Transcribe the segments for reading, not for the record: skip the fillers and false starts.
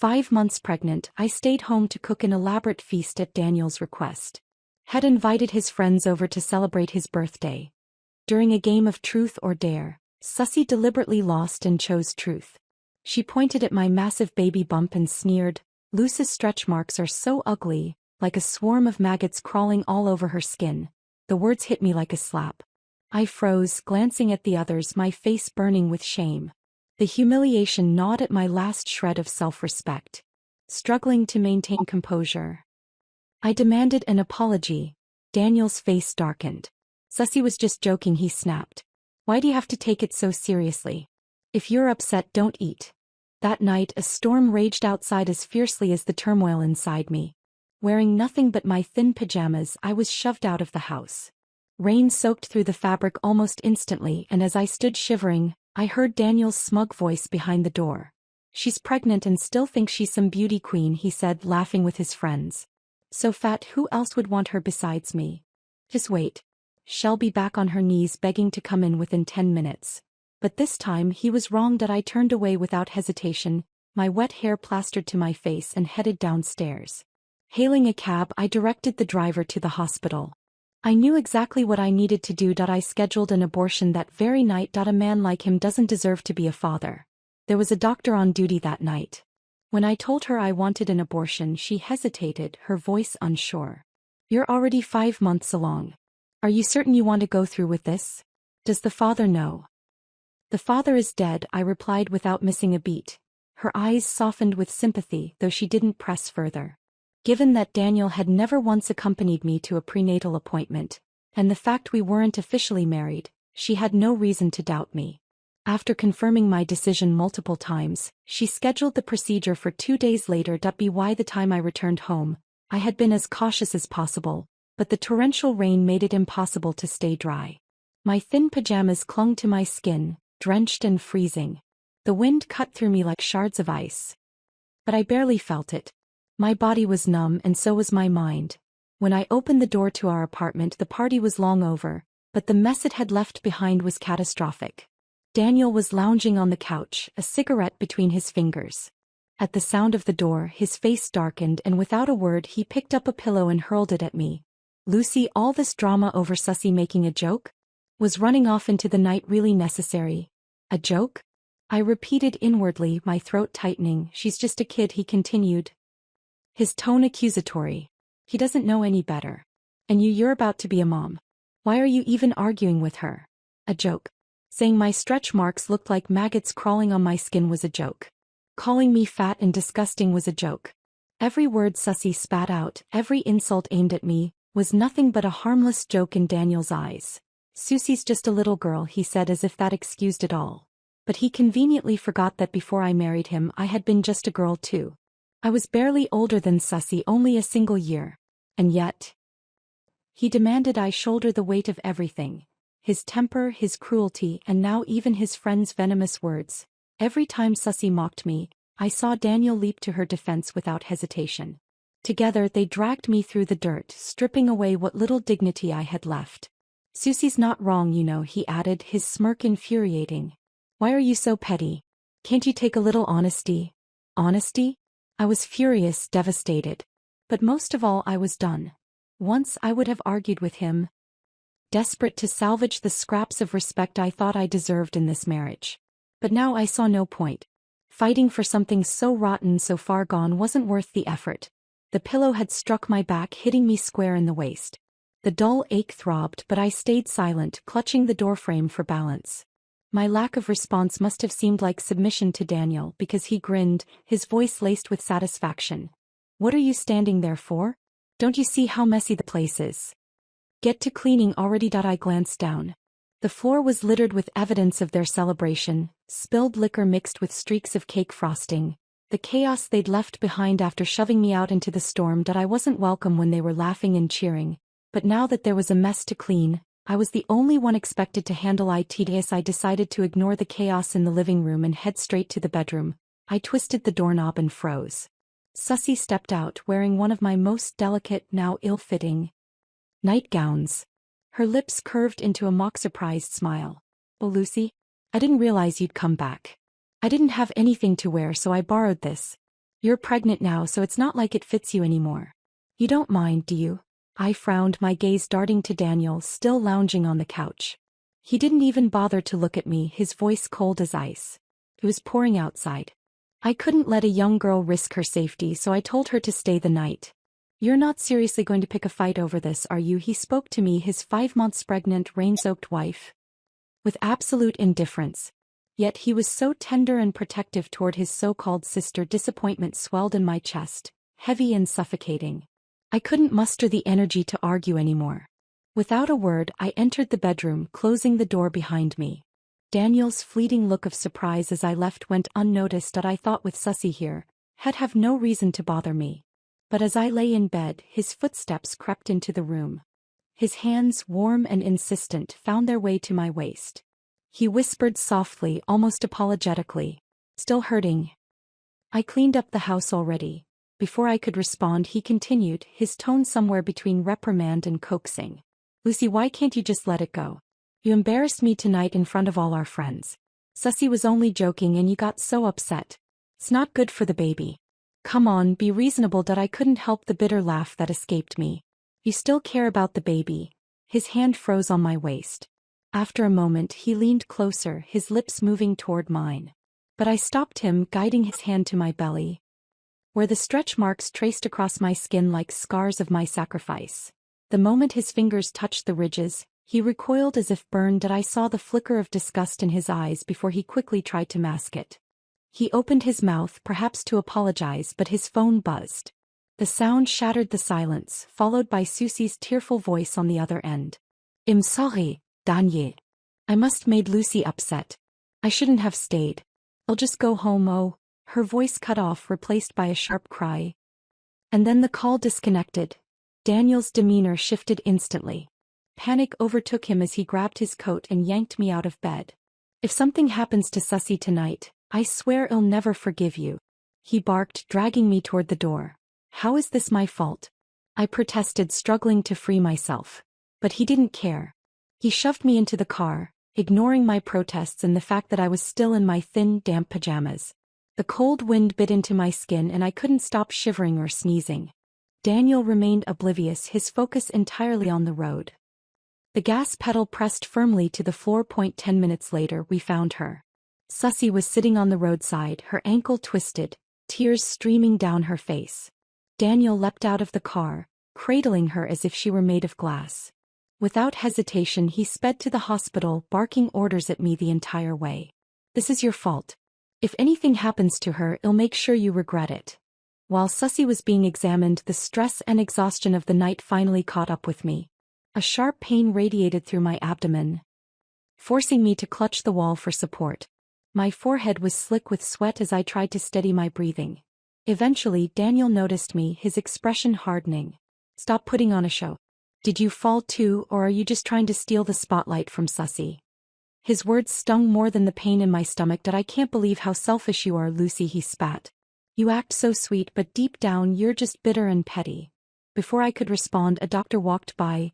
5 months pregnant, I stayed home to cook an elaborate feast at Daniel's request. Had invited his friends over to celebrate his birthday. During a game of truth or dare, Susie deliberately lost and chose truth. She pointed at my massive baby bump and sneered, "Luce's stretch marks are so ugly, like a swarm of maggots crawling all over her skin." The words hit me like a slap. I froze, glancing at the others, my face burning with shame. The humiliation gnawed at my last shred of self-respect. Struggling to maintain composure, I demanded an apology. Daniel's face darkened. "Susie was just joking," he snapped. "Why do you have to take it so seriously? If you're upset, don't eat." That night a storm raged outside as fiercely as the turmoil inside me. Wearing nothing but my thin pajamas, I was shoved out of the house. Rain soaked through the fabric almost instantly, and as I stood shivering, I heard Daniel's smug voice behind the door. "She's pregnant and still thinks she's some beauty queen," he said, laughing with his friends. "So fat, who else would want her besides me? Just wait. She'll be back on her knees begging to come in within 10 minutes. But this time he was wrong. That I turned away without hesitation, my wet hair plastered to my face, and headed downstairs. Hailing a cab, I directed the driver to the hospital. I knew exactly what I needed to do. I scheduled an abortion that very night. A man like him doesn't deserve to be a father. There was a doctor on duty that night. When I told her I wanted an abortion, she hesitated, her voice unsure. "You're already 5 months along. Are you certain you want to go through with this? Does the father know?" "The father is dead," I replied without missing a beat. Her eyes softened with sympathy, though she didn't press further. Given that Daniel had never once accompanied me to a prenatal appointment, and the fact we weren't officially married, she had no reason to doubt me. After confirming my decision multiple times, she scheduled the procedure for 2 days later. By the time I returned home, I had been as cautious as possible, but the torrential rain made it impossible to stay dry. My thin pajamas clung to my skin, drenched and freezing. The wind cut through me like shards of ice. But I barely felt it. My body was numb, and so was my mind. When I opened the door to our apartment, the party was long over, but the mess it had left behind was catastrophic. Daniel was lounging on the couch, a cigarette between his fingers. At the sound of the door, his face darkened, and without a word he picked up a pillow and hurled it at me. "Lucy, all this drama over Susie making a joke? Was running off into the night really necessary? A joke?" I repeated inwardly, my throat tightening. "She's just a kid," he continued, his tone accusatory. "He doesn't know any better. And you're about to be a mom. Why are you even arguing with her?" "A joke. Saying my stretch marks looked like maggots crawling on my skin was a joke. Calling me fat and disgusting was a joke. Every word Susie spat out, every insult aimed at me, was nothing but a harmless joke in Daniel's eyes. "Susie's just a little girl," he said, as if that excused it all. But he conveniently forgot that before I married him I had been just a girl too. I was barely older than Susie, only a single year. And yet, he demanded I shoulder the weight of everything. His temper, his cruelty, and now even his friends' venomous words. Every time Susie mocked me, I saw Daniel leap to her defense without hesitation. Together they dragged me through the dirt, stripping away what little dignity I had left. "Susie's not wrong, you know," he added, his smirk infuriating. "Why are you so petty? Can't you take a little honesty?" Honesty? I was furious, devastated. But most of all I was done. Once I would have argued with him, desperate to salvage the scraps of respect I thought I deserved in this marriage. But now I saw no point. Fighting for something so rotten, so far gone, wasn't worth the effort. The pillow had struck my back, hitting me square in the waist. The dull ache throbbed, but I stayed silent, clutching the doorframe for balance. My lack of response must have seemed like submission to Daniel, because he grinned, his voice laced with satisfaction. "What are you standing there for? Don't you see how messy the place is? Get to cleaning already." I glanced down. The floor was littered with evidence of their celebration, spilled liquor mixed with streaks of cake frosting. The chaos they'd left behind after shoving me out into the storm. I wasn't welcome when they were laughing and cheering. But now that there was a mess to clean, I was the only one expected to handle it. As I decided to ignore the chaos in the living room and head straight to the bedroom, I twisted the doorknob and froze. Susie stepped out wearing one of my most delicate, now ill-fitting nightgowns. Her lips curved into a mock-surprised smile. "Oh, Lucy, I didn't realize you'd come back. I didn't have anything to wear, so I borrowed this." You're pregnant now, so it's not like it fits you anymore. You don't mind, do you? I frowned, my gaze darting to Daniel, still lounging on the couch. He didn't even bother to look at me, his voice cold as ice. It was pouring outside. I couldn't let a young girl risk her safety, so I told her to stay the night. You're not seriously going to pick a fight over this, are you? He spoke to me, his 5 months pregnant, rain-soaked wife, with absolute indifference. Yet he was so tender and protective toward his so-called sister. Disappointment swelled in my chest, heavy and suffocating. I couldn't muster the energy to argue anymore. Without a word, I entered the bedroom, closing the door behind me. Daniel's fleeting look of surprise as I left went unnoticed. That I thought, with Sussy here, had have no reason to bother me. But as I lay in bed, his footsteps crept into the room. His hands, warm and insistent, found their way to my waist. He whispered softly, almost apologetically, "Still hurting? I cleaned up the house already." Before I could respond, he continued, his tone somewhere between reprimand and coaxing. "Lucy, why can't you just let it go? You embarrassed me tonight in front of all our friends. Sussy was only joking and you got so upset. It's not good for the baby. Come on, be reasonable." That I couldn't help the bitter laugh that escaped me. "You still care about the baby?" His hand froze on my waist. After a moment, he leaned closer, his lips moving toward mine. But I stopped him, guiding his hand to my belly, where the stretch marks traced across my skin like scars of my sacrifice. The moment his fingers touched the ridges, he recoiled as if burned. That I saw the flicker of disgust in his eyes before he quickly tried to mask it. He opened his mouth, perhaps to apologize, but his phone buzzed. The sound shattered the silence, followed by Susie's tearful voice on the other end. "I'm sorry, Daniel. I must made Lucy upset. I shouldn't have stayed. I'll just go home." Oh. Her voice cut off, replaced by a sharp cry. And then the call disconnected. Daniel's demeanor shifted instantly. Panic overtook him as he grabbed his coat and yanked me out of bed. "If something happens to Sussy tonight, I swear I'll never forgive you," he barked, dragging me toward the door. "How is this my fault?" I protested, struggling to free myself. But he didn't care. He shoved me into the car, ignoring my protests and the fact that I was still in my thin, damp pajamas. The cold wind bit into my skin and I couldn't stop shivering or sneezing. Daniel remained oblivious, his focus entirely on the road. The gas pedal pressed firmly to the floor. 10 minutes later, we found her. Sussy was sitting on the roadside, her ankle twisted, tears streaming down her face. Daniel leapt out of the car, cradling her as if she were made of glass. Without hesitation, he sped to the hospital, barking orders at me the entire way. "This is your fault. If anything happens to her, I'll make sure you regret it." While Sussy was being examined, the stress and exhaustion of the night finally caught up with me. A sharp pain radiated through my abdomen, forcing me to clutch the wall for support. My forehead was slick with sweat as I tried to steady my breathing. Eventually, Daniel noticed me, his expression hardening. "Stop putting on a show. Did you fall too, or are you just trying to steal the spotlight from Sussy?" His words stung more than the pain in my stomach. "That I can't believe how selfish you are, Lucy," he spat. "You act so sweet, but deep down you're just bitter and petty." Before I could respond, a doctor walked by,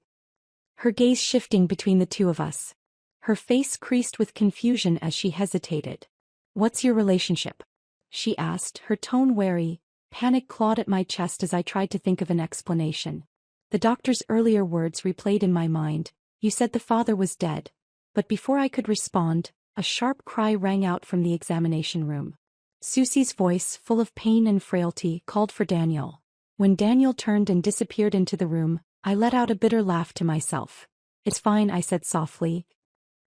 her gaze shifting between the two of us. Her face creased with confusion as she hesitated. "What's your relationship?" she asked, her tone wary. Panic clawed at my chest as I tried to think of an explanation. The doctor's earlier words replayed in my mind. "You said the father was dead." But before I could respond, a sharp cry rang out from the examination room. Susie's voice, full of pain and frailty, called for Daniel. When Daniel turned and disappeared into the room, I let out a bitter laugh to myself. "It's fine," I said softly,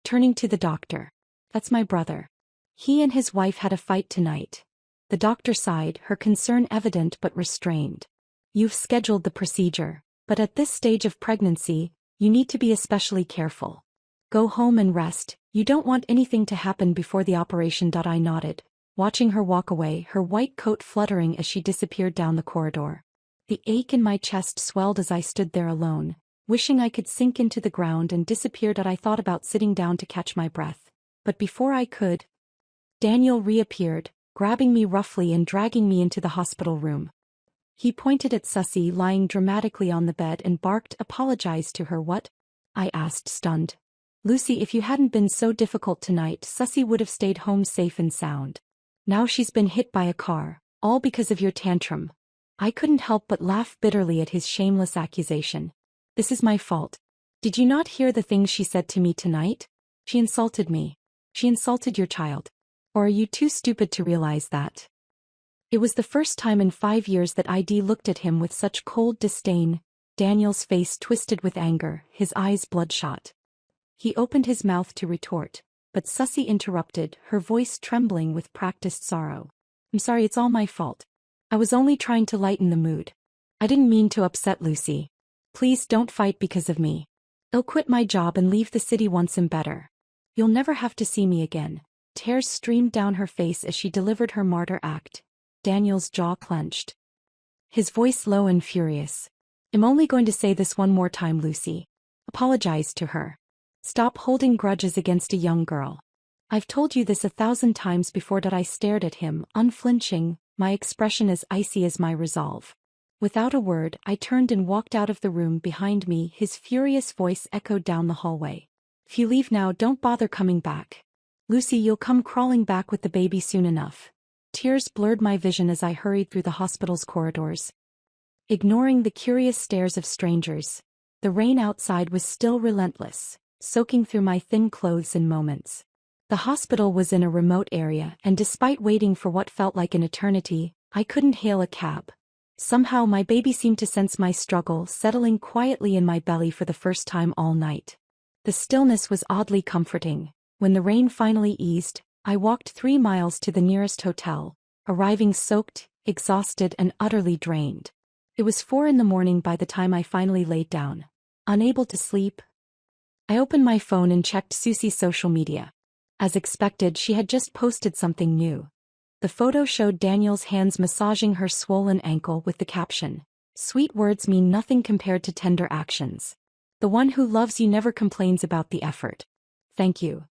turning to the doctor. "That's my brother. He and his wife had a fight tonight." The doctor sighed, her concern evident but restrained. "You've scheduled the procedure, but at this stage of pregnancy, you need to be especially careful. Go home and rest. You don't want anything to happen before the operation." I nodded, watching her walk away, her white coat fluttering as she disappeared down the corridor. The ache in my chest swelled as I stood there alone, wishing I could sink into the ground and disappear. I thought about sitting down to catch my breath. But before I could, Daniel reappeared, grabbing me roughly and dragging me into the hospital room. He pointed at Sussy lying dramatically on the bed and barked, "Apologize to her." "What?" I asked, stunned. "Lucy, if you hadn't been so difficult tonight, Sussy would have stayed home safe and sound. Now she's been hit by a car, All because of your tantrum. I couldn't help but laugh bitterly at his shameless accusation. This is my fault. Did you not hear the things she said to me tonight? She insulted me. She insulted your child. Or are you too stupid to realize that? It was the first time in 5 years that ID looked at him with such cold disdain, Daniel's face twisted with anger, his eyes bloodshot. He opened his mouth to retort, but Susie interrupted, her voice trembling with practiced sorrow. I'm sorry, it's all my fault. I was only trying to lighten the mood. I didn't mean to upset Lucy. Please don't fight because of me. I'll quit my job and leave the city once I'm better. You'll never have to see me again. Tears streamed down her face as she delivered her martyr act. Daniel's jaw clenched. His voice low and furious. I'm only going to say this one more time, Lucy. Apologize to her. Stop holding grudges against a young girl. I've told you this 1,000 times before. That I stared at him, unflinching, my expression as icy as my resolve. Without a word, I turned and walked out of the room behind me. His furious voice echoed down the hallway. If you leave now, don't bother coming back. Lucy, you'll come crawling back with the baby soon enough. Tears blurred my vision as I hurried through the hospital's corridors. Ignoring the curious stares of strangers, the rain outside was still relentless, soaking through my thin clothes in moments. The hospital was in a remote area, and despite waiting for what felt like an eternity, I couldn't hail a cab. Somehow my baby seemed to sense my struggle, settling quietly in my belly for the first time all night. The stillness was oddly comforting. When the rain finally eased, I walked 3 miles to the nearest hotel, arriving soaked, exhausted, and utterly drained. It was 4 in the morning by the time I finally laid down. Unable to sleep, I opened my phone and checked Susie's social media. As expected, she had just posted something new. The photo showed Daniel's hands massaging her swollen ankle with the caption, "Sweet words mean nothing compared to tender actions. The one who loves you never complains about the effort. Thank you."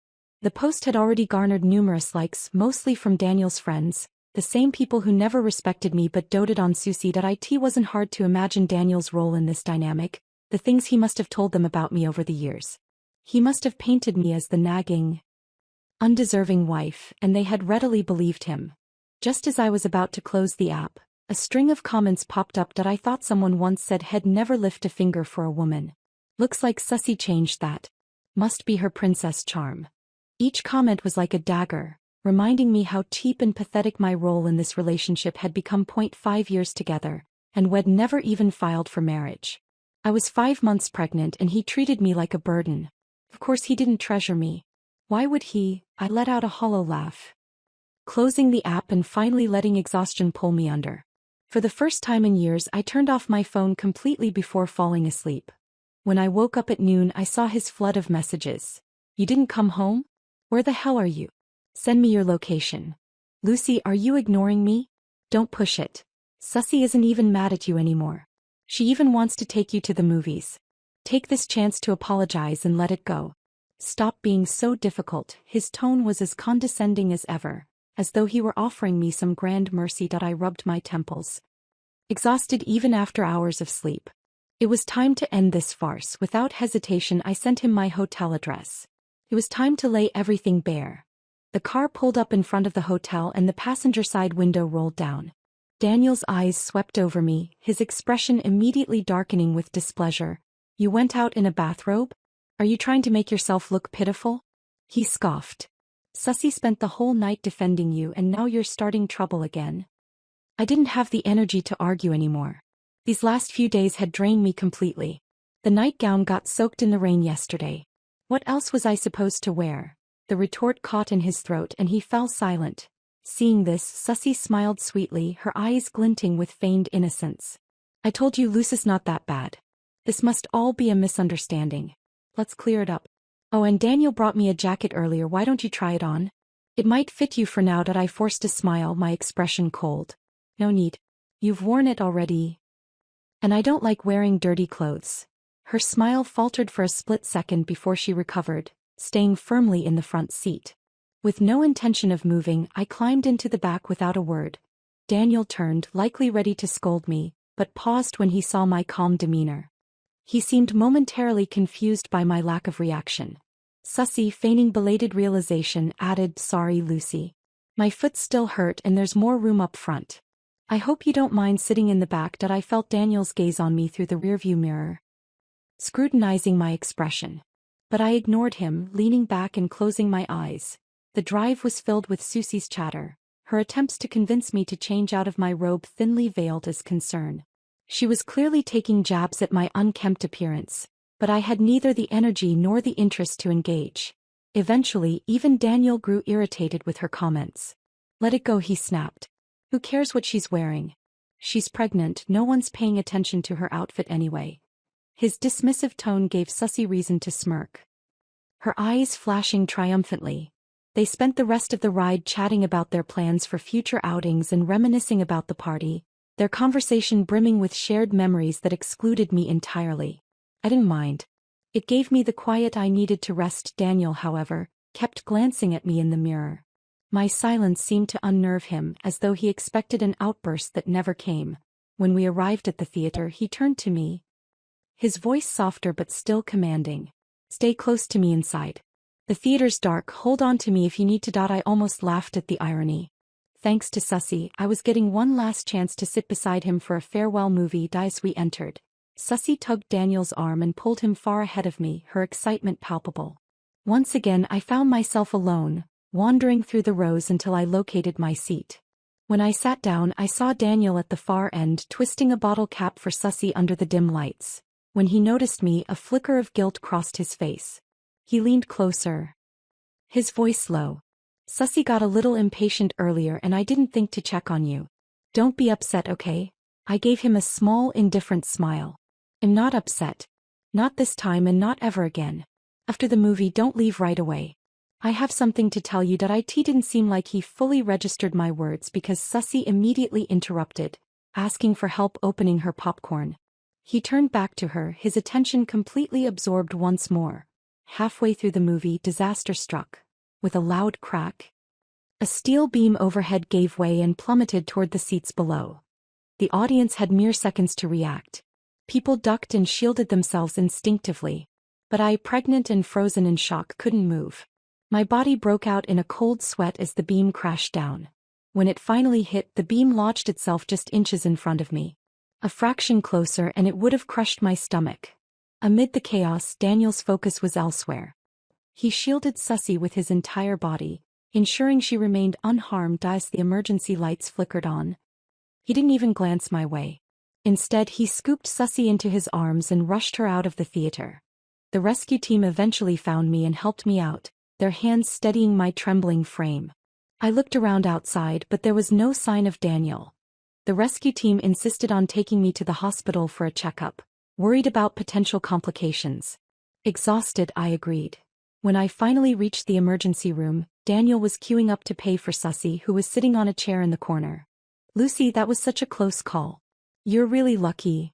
The post had already garnered numerous likes, mostly from Daniel's friends, the same people who never respected me but doted on Susie. It wasn't hard to imagine Daniel's role in this dynamic, the things he must have told them about me over the years. He must have painted me as the nagging, undeserving wife, and they had readily believed him. Just as I was about to close the app, a string of comments popped up that I thought someone once said he'd never lift a finger for a woman. Looks like Susie changed that. Must be her princess charm. Each comment was like a dagger, reminding me how cheap and pathetic my role in this relationship had become. 5 years together, and we'd never even filed for marriage. I was 5 months pregnant and he treated me like a burden. Of course he didn't treasure me. Why would he? I let out a hollow laugh. Closing the app and finally letting exhaustion pull me under. For the first time in years, I turned off my phone completely before falling asleep. When I woke up at noon, I saw his flood of messages. You didn't come home? Where the hell are you? Send me your location. Lucy, are you ignoring me? Don't push it. Susie isn't even mad at you anymore. She even wants to take you to the movies. Take this chance to apologize and let it go. Stop being so difficult. His tone was as condescending as ever, as though he were offering me some grand mercy. I rubbed my temples. Exhausted even after hours of sleep. It was time to end this farce. Without hesitation, I sent him my hotel address. It was time to lay everything bare. The car pulled up in front of the hotel and the passenger side window rolled down. Daniel's eyes swept over me, his expression immediately darkening with displeasure. You went out in a bathrobe? Are you trying to make yourself look pitiful? He scoffed. Susie spent the whole night defending you and now you're starting trouble again. I didn't have the energy to argue anymore. These last few days had drained me completely. The nightgown got soaked in the rain yesterday. What else was I supposed to wear? The retort caught in his throat and he fell silent. Seeing this, Susie smiled sweetly, her eyes glinting with feigned innocence. I told you Lucy's not that bad. This must all be a misunderstanding. Let's clear it up. Oh, and Daniel brought me a jacket earlier. Why don't you try it on? It might fit you for now. I forced a smile, my expression cold. No need. You've worn it already. And I don't like wearing dirty clothes. Her smile faltered for a split second before she recovered, staying firmly in the front seat. With no intention of moving, I climbed into the back without a word. Daniel turned, likely ready to scold me, but paused when he saw my calm demeanor. He seemed momentarily confused by my lack of reaction. Susie, feigning belated realization, added, "Sorry, Lucy. My foot still hurt and there's more room up front." I hope you don't mind sitting in the back. I felt Daniel's gaze on me through the rearview mirror, scrutinizing my expression. But I ignored him, leaning back and closing my eyes. The drive was filled with Susie's chatter, her attempts to convince me to change out of my robe thinly veiled as concern. She was clearly taking jabs at my unkempt appearance, but I had neither the energy nor the interest to engage. Eventually, even Daniel grew irritated with her comments. "Let it go," he snapped. "Who cares what she's wearing? She's pregnant, no one's paying attention to her outfit anyway." His dismissive tone gave Susie reason to smirk, her eyes flashing triumphantly. They spent the rest of the ride chatting about their plans for future outings and reminiscing about the party, their conversation brimming with shared memories that excluded me entirely. I didn't mind. It gave me the quiet I needed to rest. Daniel, however, kept glancing at me in the mirror. My silence seemed to unnerve him, as though he expected an outburst that never came. When we arrived at the theater, he turned to me, his voice softer but still commanding. "Stay close to me inside. The theater's dark, hold on to me if you need to." I almost laughed at the irony. Thanks to Susie, I was getting one last chance to sit beside him for a farewell movie. As we entered, Susie tugged Daniel's arm and pulled him far ahead of me, her excitement palpable. Once again I found myself alone, wandering through the rows until I located my seat. When I sat down, I saw Daniel at the far end twisting a bottle cap for Susie under the dim lights. When he noticed me, a flicker of guilt crossed his face. He leaned closer, his voice low. "Susie got a little impatient earlier and I didn't think to check on you. Don't be upset, okay?" I gave him a small, indifferent smile. "I'm not upset. Not this time and not ever again. After the movie, don't leave right away. I have something to tell you." It didn't seem like he fully registered my words because Susie immediately interrupted, asking for help opening her popcorn. He turned back to her, his attention completely absorbed once more. Halfway through the movie, disaster struck. With a loud crack, a steel beam overhead gave way and plummeted toward the seats below. The audience had mere seconds to react. People ducked and shielded themselves instinctively. But I, pregnant and frozen in shock, couldn't move. My body broke out in a cold sweat as the beam crashed down. When it finally hit, the beam lodged itself just inches in front of me. A fraction closer and it would have crushed my stomach. Amid the chaos, Daniel's focus was elsewhere. He shielded Susie with his entire body, ensuring she remained unharmed as the emergency lights flickered on. He didn't even glance my way. Instead, he scooped Susie into his arms and rushed her out of the theater. The rescue team eventually found me and helped me out, their hands steadying my trembling frame. I looked around outside, but there was no sign of Daniel. The rescue team insisted on taking me to the hospital for a checkup, worried about potential complications. Exhausted, I agreed. When I finally reached the emergency room, Daniel was queuing up to pay for Susie, who was sitting on a chair in the corner. "Lucy, that was such a close call. You're really lucky."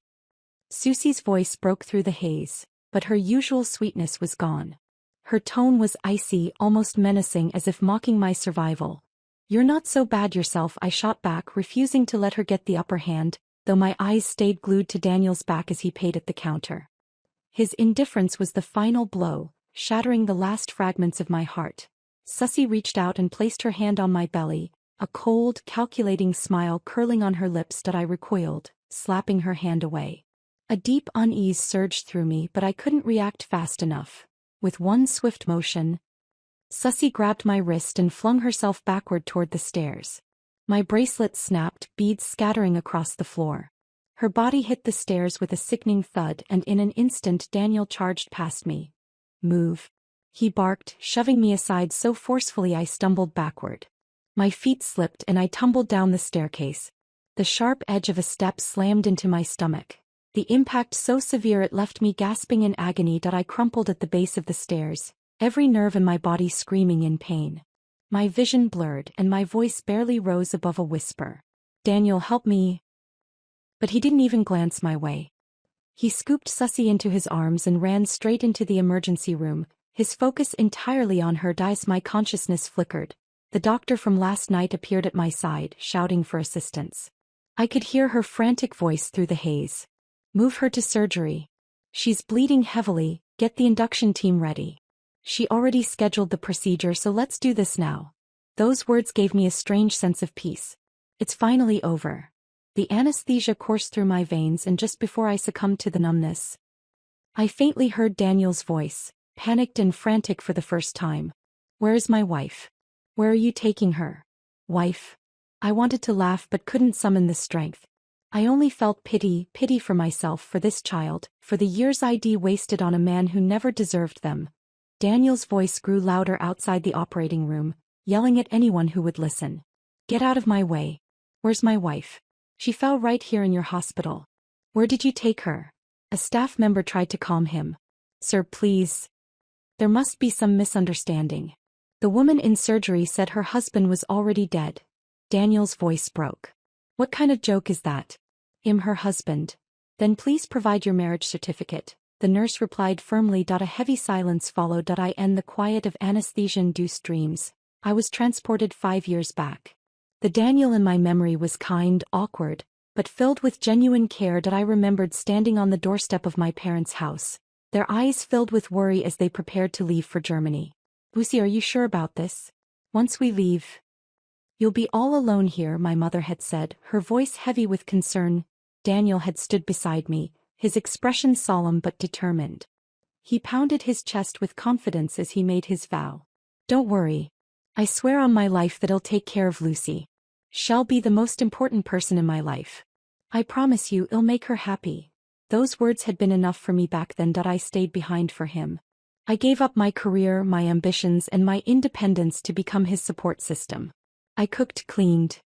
Susie's voice broke through the haze, but her usual sweetness was gone. Her tone was icy, almost menacing, as if mocking my survival. "You're not so bad yourself," I shot back, refusing to let her get the upper hand, though my eyes stayed glued to Daniel's back as he paid at the counter. His indifference was the final blow, shattering the last fragments of my heart. Susie reached out and placed her hand on my belly, a cold, calculating smile curling on her lips. I recoiled, slapping her hand away. A deep unease surged through me, but I couldn't react fast enough. With one swift motion, Susie grabbed my wrist and flung herself backward toward the stairs. My bracelet snapped, beads scattering across the floor. Her body hit the stairs with a sickening thud, and in an instant Daniel charged past me. "Move," he barked, shoving me aside so forcefully I stumbled backward. My feet slipped and I tumbled down the staircase. The sharp edge of a step slammed into my stomach. The impact so severe it left me gasping in agony. I crumpled at the base of the stairs, every nerve in my body screaming in pain. My vision blurred and my voice barely rose above a whisper. "Daniel, help me." But he didn't even glance my way. He scooped Susie into his arms and ran straight into the emergency room, his focus entirely on her. As my consciousness flickered, the doctor from last night appeared at my side, shouting for assistance. I could hear her frantic voice through the haze. "Move her to surgery. She's bleeding heavily, get the induction team ready. She already scheduled the procedure, so let's do this now." Those words gave me a strange sense of peace. It's finally over. The anesthesia coursed through my veins, and just before I succumbed to the numbness, I faintly heard Daniel's voice, panicked and frantic for the first time. "Where is my wife? Where are you taking her?" "Wife?" I wanted to laugh but couldn't summon the strength. I only felt pity for myself, for this child, for the years I'd wasted on a man who never deserved them. Daniel's voice grew louder outside the operating room, yelling at anyone who would listen. "Get out of my way. Where's my wife? She fell right here in your hospital. Where did you take her?" A staff member tried to calm him. "Sir, please. There must be some misunderstanding. The woman in surgery said her husband was already dead." Daniel's voice broke. "What kind of joke is that? I'm her husband." "Then please provide your marriage certificate," the nurse replied firmly. A heavy silence followed. I end the quiet of anesthesia-induced dreams. I was transported 5 years back. The Daniel in my memory was kind, awkward, but filled with genuine care. I remembered standing on the doorstep of my parents' house, their eyes filled with worry as they prepared to leave for Germany. "Lucy, are you sure about this? Once we leave, you'll be all alone here," my mother had said, her voice heavy with concern. Daniel had stood beside me, his expression solemn but determined. He pounded his chest with confidence as he made his vow. "Don't worry. I swear on my life that I'll take care of Lucy. She'll be the most important person in my life. I promise you I'll make her happy." Those words had been enough for me back then. I stayed behind for him. I gave up my career, my ambitions, and my independence to become his support system. I cooked, cleaned,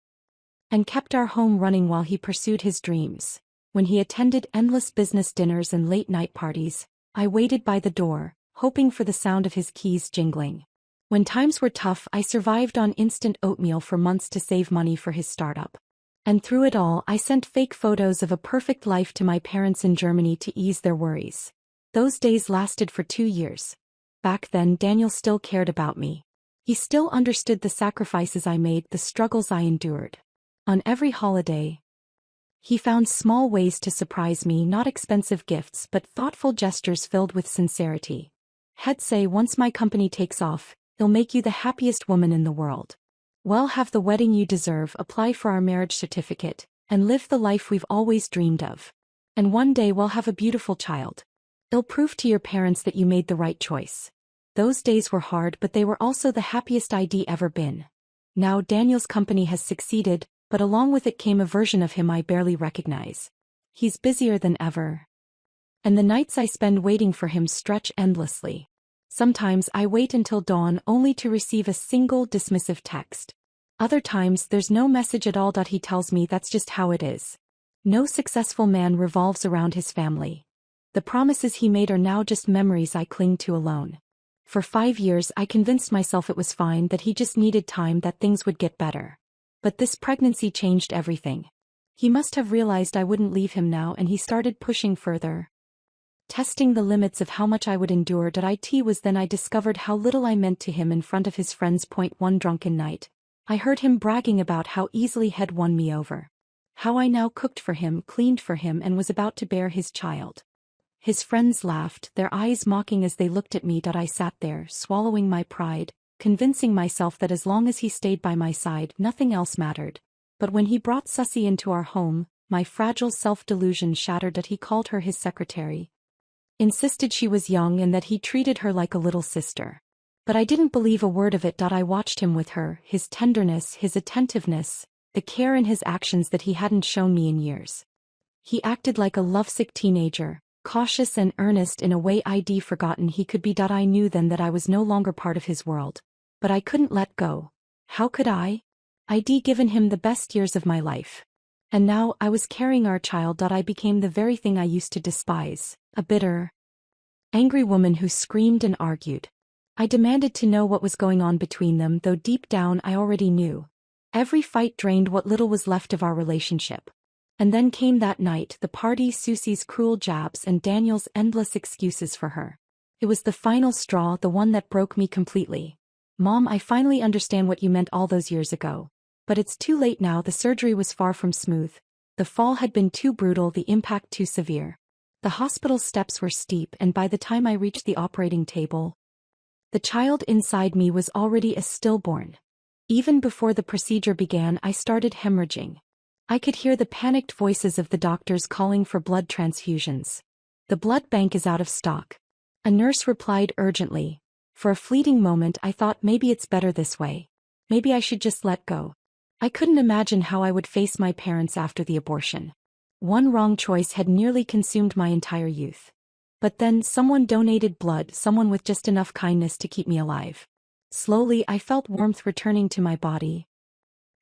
and kept our home running while he pursued his dreams. When he attended endless business dinners and late-night parties, I waited by the door, hoping for the sound of his keys jingling. When times were tough, I survived on instant oatmeal for months to save money for his startup. And through it all, I sent fake photos of a perfect life to my parents in Germany to ease their worries. Those days lasted for 2 years. Back then, Daniel still cared about me. He still understood the sacrifices I made, the struggles I endured. On every holiday, he found small ways to surprise me, not expensive gifts but thoughtful gestures filled with sincerity. He'd say, "Once my company takes off, it'll make you the happiest woman in the world. We'll have the wedding you deserve, apply for our marriage certificate, and live the life we've always dreamed of. And one day we'll have a beautiful child. It'll prove to your parents that you made the right choice." Those days were hard, but they were also the happiest I'd ever been. Now Daniel's company has succeeded, but along with it came a version of him I barely recognize. He's busier than ever, and the nights I spend waiting for him stretch endlessly. Sometimes I wait until dawn only to receive a single dismissive text. Other times there's no message at all. He tells me that's just how it is. No successful man revolves around his family. The promises he made are now just memories I cling to alone. For 5 years I convinced myself it was fine, that he just needed time, that things would get better. But this pregnancy changed everything. He must have realized I wouldn't leave him now, and he started pushing further, testing the limits of how much I would endure. It was then I discovered how little I meant to him in front of his friends. One drunken night, I heard him bragging about how easily he'd won me over. How I now cooked for him, cleaned for him, and was about to bear his child. His friends laughed, their eyes mocking as they looked at me. I sat there, swallowing my pride, convincing myself that as long as he stayed by my side, nothing else mattered. But when he brought Susie into our home, my fragile self-delusion shattered. He called her his secretary, insisted she was young, and that he treated her like a little sister. But I didn't believe a word of it. I watched him with her, his tenderness, his attentiveness, the care in his actions that he hadn't shown me in years. He acted like a lovesick teenager, cautious and earnest in a way I'd forgotten he could be. I knew then that I was no longer part of his world. But I couldn't let go. How could I? I'd given him the best years of my life. And now I was carrying our child. I became the very thing I used to despise, a bitter, angry woman who screamed and argued. I demanded to know what was going on between them, though deep down I already knew. Every fight drained what little was left of our relationship. And then came that night, the party, Susie's cruel jabs, and Daniel's endless excuses for her. It was the final straw, the one that broke me completely. "Mom, I finally understand what you meant all those years ago. But it's too late now." The surgery was far from smooth. The fall had been too brutal, the impact too severe. The hospital steps were steep, and by the time I reached the operating table, the child inside me was already a stillborn. Even before the procedure began, I started hemorrhaging. I could hear the panicked voices of the doctors calling for blood transfusions. The blood bank is out of stock. A nurse replied urgently. For a fleeting moment I thought maybe it's better this way. Maybe I should just let go. I couldn't imagine how I would face my parents after the abortion. One wrong choice had nearly consumed my entire youth. But then someone donated blood, someone with just enough kindness to keep me alive. Slowly I felt warmth returning to my body.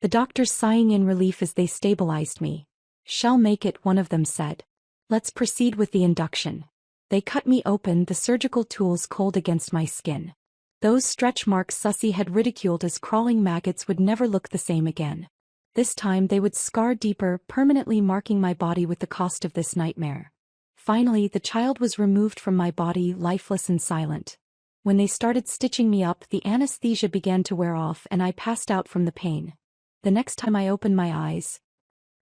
The doctors sighing in relief as they stabilized me. "Shall make it," one of them said. "Let's proceed with the induction." They cut me open, the surgical tools cold against my skin. Those stretch marks Susie had ridiculed as crawling maggots would never look the same again. This time they would scar deeper, permanently marking my body with the cost of this nightmare. Finally, the child was removed from my body, lifeless and silent. When they started stitching me up, the anesthesia began to wear off and I passed out from the pain. The next time I opened my eyes,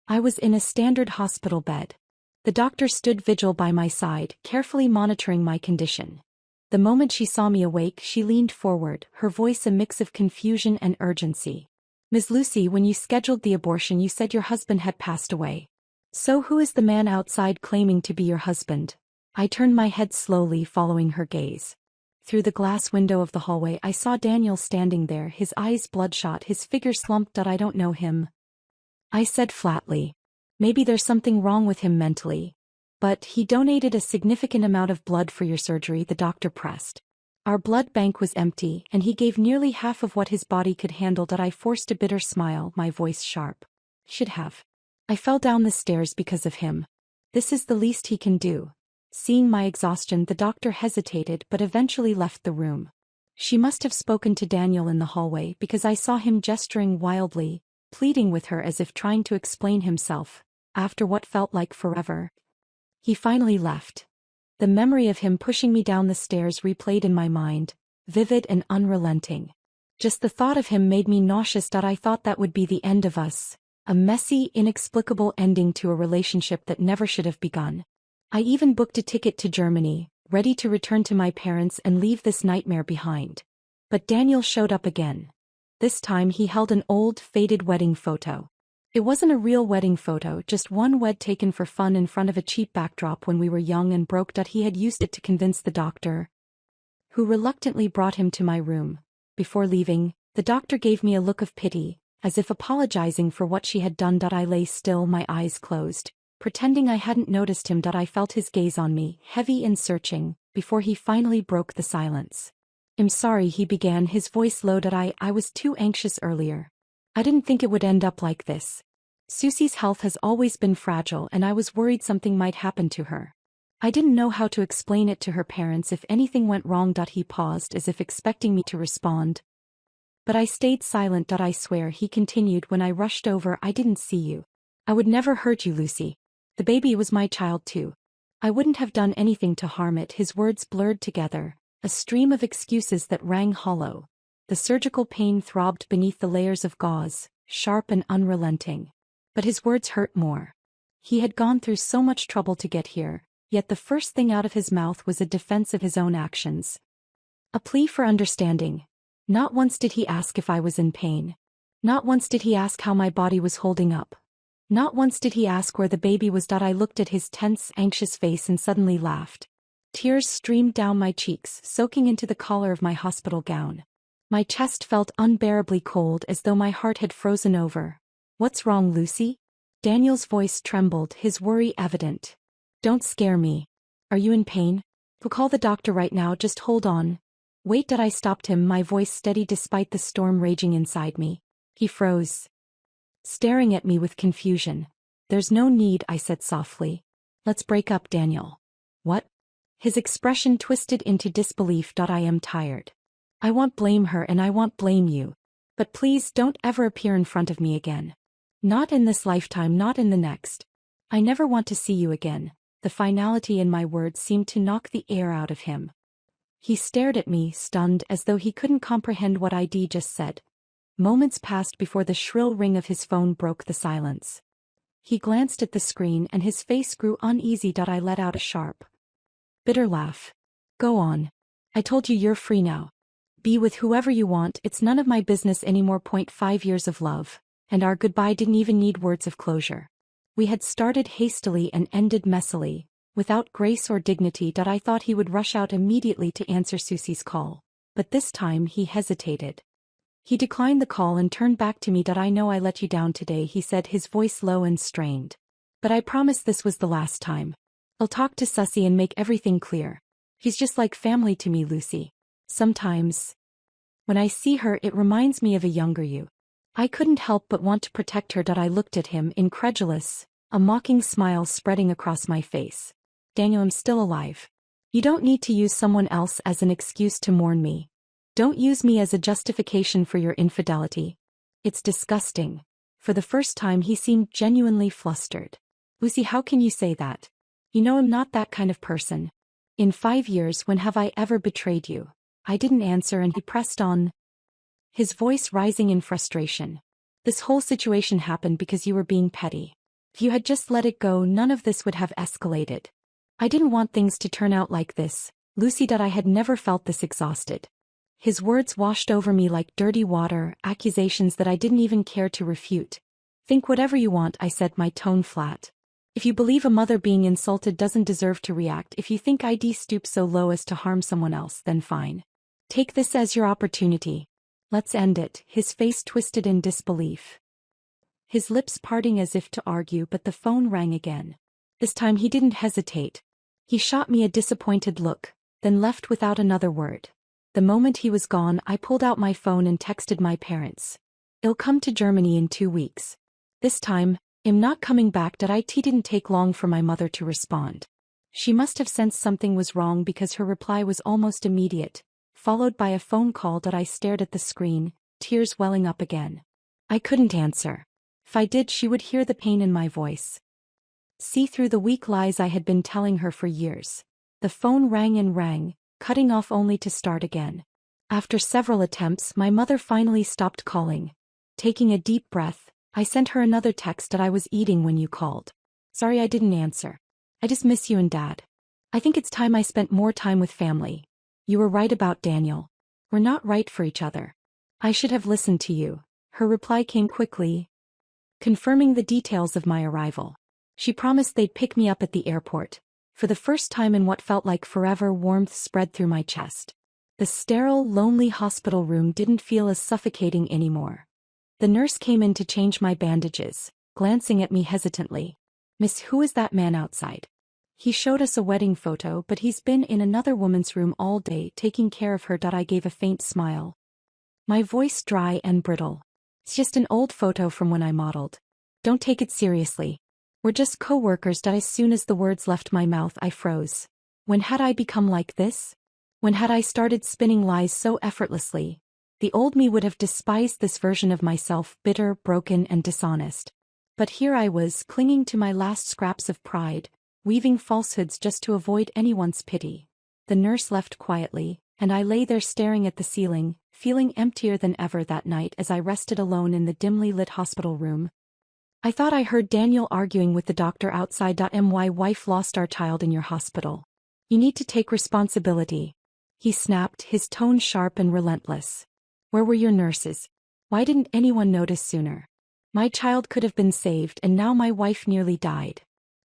I was in a standard hospital bed. The doctor stood vigil by my side, carefully monitoring my condition. The moment she saw me awake, she leaned forward, her voice a mix of confusion and urgency. "Ms. Lucy, when you scheduled the abortion you said your husband had passed away. So who is the man outside claiming to be your husband?" I turned my head slowly, following her gaze. Through the glass window of the hallway I saw Daniel standing there, his eyes bloodshot, his figure slumped. "I don't know him," I said flatly. "Maybe there's something wrong with him mentally. But he donated a significant amount of blood for your surgery," the doctor pressed. "Our blood bank was empty, and he gave nearly half of what his body could handle." I forced a bitter smile, my voice sharp. "Should have. I fell down the stairs because of him. This is the least he can do." Seeing my exhaustion, the doctor hesitated but eventually left the room. She must have spoken to Daniel in the hallway because I saw him gesturing wildly, pleading with her as if trying to explain himself. After what felt like forever, he finally left. The memory of him pushing me down the stairs replayed in my mind, vivid and unrelenting. Just the thought of him made me nauseous. I thought that would be the end of us, a messy, inexplicable ending to a relationship that never should have begun. I even booked a ticket to Germany, ready to return to my parents and leave this nightmare behind. But Daniel showed up again. This time he held an old, faded wedding photo. It wasn't a real wedding photo, just one wed taken for fun in front of a cheap backdrop when we were young and broke. He had used it to convince the doctor, who reluctantly brought him to my room. Before leaving, the doctor gave me a look of pity, as if apologizing for what she had done. I lay still, my eyes closed, pretending I hadn't noticed him. I felt his gaze on me, heavy and searching, before he finally broke the silence. "I'm sorry," he began, his voice low. I was too anxious earlier. I didn't think it would end up like this. Susie's health has always been fragile and I was worried something might happen to her. I didn't know how to explain it to her parents if anything went wrong. He paused as if expecting me to respond. But I stayed silent. I swear, he continued when I rushed over, "I didn't see you. I would never hurt you, Lucy. The baby was my child too. I wouldn't have done anything to harm it." His words blurred together, a stream of excuses that rang hollow. The surgical pain throbbed beneath the layers of gauze, sharp and unrelenting. But his words hurt more. He had gone through so much trouble to get here, yet the first thing out of his mouth was a defense of his own actions. A plea for understanding. Not once did he ask if I was in pain. Not once did he ask how my body was holding up. Not once did he ask where the baby was. I looked at his tense, anxious face and suddenly laughed. Tears streamed down my cheeks, soaking into the collar of my hospital gown. My chest felt unbearably cold, as though my heart had frozen over. "What's wrong, Lucy?" Daniel's voice trembled, his worry evident. "Don't scare me. Are you in pain? We'll call the doctor right now, just hold on." "Wait." I stopped him, my voice steady despite the storm raging inside me. He froze, staring at me with confusion. "There's no need," I said softly. "Let's break up, Daniel." "What?" His expression twisted into disbelief. "I am tired. I won't blame her and I won't blame you. But please don't ever appear in front of me again. Not in this lifetime, not in the next. I never want to see you again." The finality in my words seemed to knock the air out of him. He stared at me, stunned, as though he couldn't comprehend what I'd just said. Moments passed before the shrill ring of his phone broke the silence. He glanced at the screen and his face grew uneasy. I let out a sharp, bitter laugh. "Go on. I told you you're free now. Be with whoever you want, it's none of my business anymore. 5 years of love. and our goodbye didn't even need words of closure. We had started hastily and ended messily, without grace or dignity. I thought he would rush out immediately to answer Susie's call. But this time he hesitated. He declined the call and turned back to me. I know I let you down today, he said, his voice low and strained. But I promise this was the last time. I'll talk to Susie and make everything clear. She's just like family to me, Lucy. Sometimes, when I see her, it reminds me of a younger you. I couldn't help but want to protect her. I looked at him, incredulous, a mocking smile spreading across my face. Daniel, I'm still alive. You don't need to use someone else as an excuse to mourn me. Don't use me as a justification for your infidelity. It's disgusting. For the first time he seemed genuinely flustered. Lucy, how can you say that? You know I'm not that kind of person. In 5 years, when have I ever betrayed you? I didn't answer, and he pressed on, his voice rising in frustration. This whole situation happened because you were being petty. If you had just let it go, none of this would have escalated. I didn't want things to turn out like this, Lucy. I had never felt this exhausted. His words washed over me like dirty water, accusations that I didn't even care to refute. Think whatever you want, I said, my tone flat. If you believe a mother being insulted doesn't deserve to react, if you think I'd stoop so low as to harm someone else, then fine. Take this as your opportunity. Let's end it. His face twisted in disbelief, his lips parting as if to argue, but the phone rang again. This time he didn't hesitate. He shot me a disappointed look, then left without another word. The moment he was gone, I pulled out my phone and texted my parents. I'll come to Germany in 2 weeks. This time, I'm not coming back. It didn't take long for my mother to respond. She must have sensed something was wrong because her reply was almost immediate, followed by a phone call. I stared at the screen, tears welling up again. I couldn't answer. If I did, she would hear the pain in my voice, see through the weak lies I had been telling her for years. The phone rang and rang, cutting off only to start again. After several attempts, my mother finally stopped calling. Taking a deep breath, I sent her another text. I was eating when you called. Sorry I didn't answer. I just miss you and Dad. I think it's time I spent more time with family. You were right about Daniel. We're not right for each other. I should have listened to you. Her reply came quickly, confirming the details of my arrival. She promised they'd pick me up at the airport. For the first time in what felt like forever, warmth spread through my chest. The sterile, lonely hospital room didn't feel as suffocating anymore. The nurse came in to change my bandages, glancing at me hesitantly. Miss, who is that man outside? He showed us a wedding photo, but he's been in another woman's room all day taking care of her. I gave a faint smile, my voice dry and brittle. It's just an old photo from when I modeled. Don't take it seriously. We're just co-workers. As soon as the words left my mouth, I froze. When had I become like this? When had I started spinning lies so effortlessly? The old me would have despised this version of myself, bitter, broken, and dishonest. But here I was, clinging to my last scraps of pride, weaving falsehoods just to avoid anyone's pity. The nurse left quietly, and I lay there staring at the ceiling, feeling emptier than ever that night as I rested alone in the dimly lit hospital room. I thought I heard Daniel arguing with the doctor outside. My wife lost our child in your hospital. You need to take responsibility. He snapped, his tone sharp and relentless. Where were your nurses? Why didn't anyone notice sooner? My child could have been saved, and now my wife nearly died.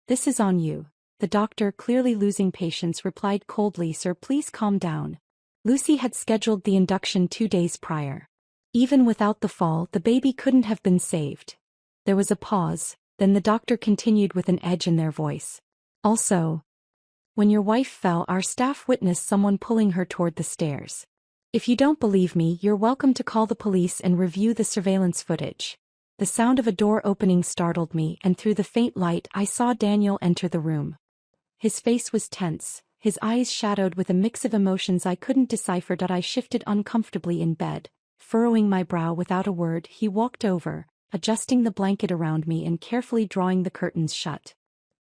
This is on you. The doctor, clearly losing patience, replied coldly. Sir, please calm down. Lucy had scheduled the induction 2 days prior. Even without the fall, the baby couldn't have been saved. There was a pause, then the doctor continued with an edge in their voice. Also, when your wife fell, our staff witnessed someone pulling her toward the stairs. If you don't believe me, you're welcome to call the police and review the surveillance footage. The sound of a door opening startled me, and through the faint light I saw Daniel enter the room. His face was tense, his eyes shadowed with a mix of emotions I couldn't decipher. I shifted uncomfortably in bed, furrowing my brow. Without a word, he walked over, adjusting the blanket around me and carefully drawing the curtains shut.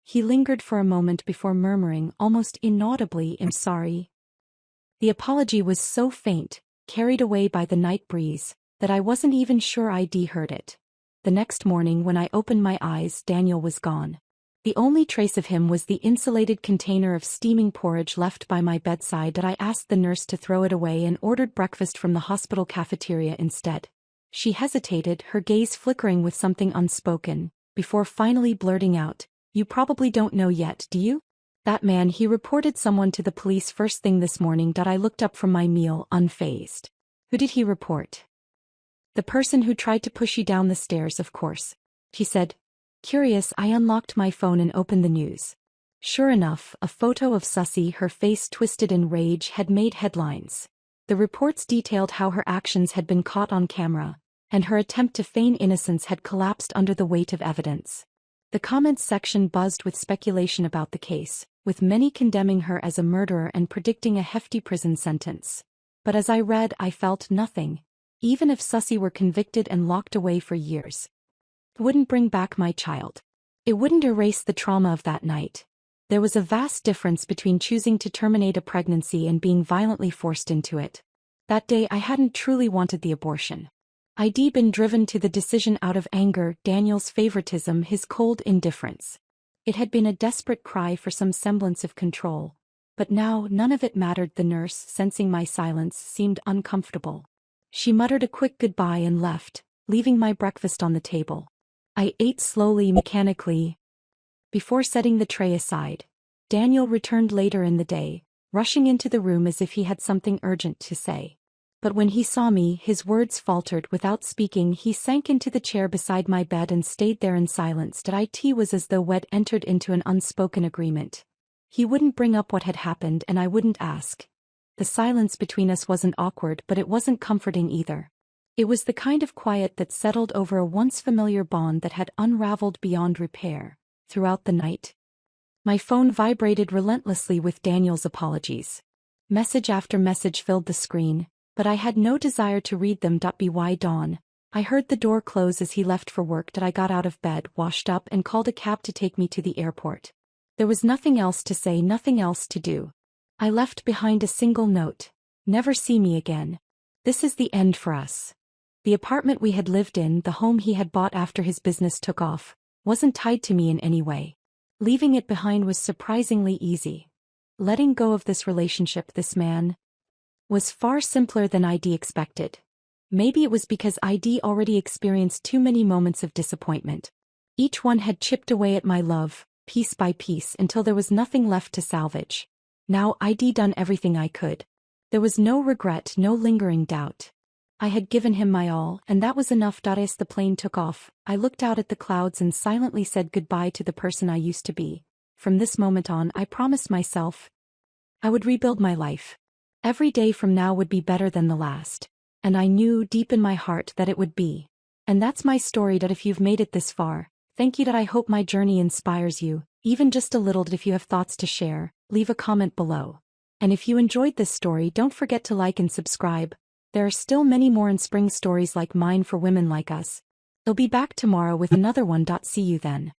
He lingered for a moment before murmuring, almost inaudibly, "I'm sorry." The apology was so faint, carried away by the night breeze, that I wasn't even sure I'd heard it. The next morning when I opened my eyes, Daniel was gone. The only trace of him was the insulated container of steaming porridge left by my bedside. I asked the nurse to throw it away and ordered breakfast from the hospital cafeteria instead. She hesitated, her gaze flickering with something unspoken, before finally blurting out, "You probably don't know yet, do you? That man, he reported someone to the police first thing this morning." I looked up from my meal, unfazed. "Who did he report?" "The person who tried to push you down the stairs, of course," she said. Curious, I unlocked my phone and opened the news. Sure enough, a photo of Susie, her face twisted in rage, had made headlines. The reports detailed how her actions had been caught on camera, and her attempt to feign innocence had collapsed under the weight of evidence. The comments section buzzed with speculation about the case, with many condemning her as a murderer and predicting a hefty prison sentence. But as I read, I felt nothing. Even if Susie were convicted and locked away for years, it wouldn't bring back my child. It wouldn't erase the trauma of that night. There was a vast difference between choosing to terminate a pregnancy and being violently forced into it. That day I hadn't truly wanted the abortion. I'd been driven to the decision out of anger, Daniel's favoritism, his cold indifference. It had been a desperate cry for some semblance of control. But now none of it mattered. The nurse, sensing my silence, seemed uncomfortable. She muttered a quick goodbye and left, leaving my breakfast on the table. I ate slowly, mechanically. Before setting the tray aside, Daniel returned later in the day, rushing into the room as if he had something urgent to say. But when he saw me, his words faltered. Without speaking, he sank into the chair beside my bed and stayed there in silence. It was as though we'd entered into an unspoken agreement. He wouldn't bring up what had happened, and I wouldn't ask. The silence between us wasn't awkward, but it wasn't comforting either. It was the kind of quiet that settled over a once familiar bond that had unraveled beyond repair. Throughout the night, my phone vibrated relentlessly with Daniel's apologies. Message after message filled the screen, but I had no desire to read them. By dawn, I heard the door close as he left for work. I got out of bed, washed up, and called a cab to take me to the airport. There was nothing else to say, nothing else to do. I left behind a single note: "Never see me again. This is the end for us." The apartment we had lived in, the home he had bought after his business took off, wasn't tied to me in any way. Leaving it behind was surprisingly easy. Letting go of this relationship, this man, was far simpler than I'd expected. Maybe it was because I'd already experienced too many moments of disappointment. Each one had chipped away at my love, piece by piece, until there was nothing left to salvage. Now I'd done everything I could. There was no regret, no lingering doubt. I had given him my all, and that was enough. As the plane took off, I looked out at the clouds and silently said goodbye to the person I used to be. From this moment on, I promised myself I would rebuild my life. Every day from now would be better than the last. And I knew deep in my heart that it would be. And that's my story. If you've made it this far, thank you. I hope my journey inspires you, even just a little. If you have thoughts to share, leave a comment below. And if you enjoyed this story, don't forget to like and subscribe. There are still many more in spring stories like mine for women like us. I'll be back tomorrow with another one. See you then.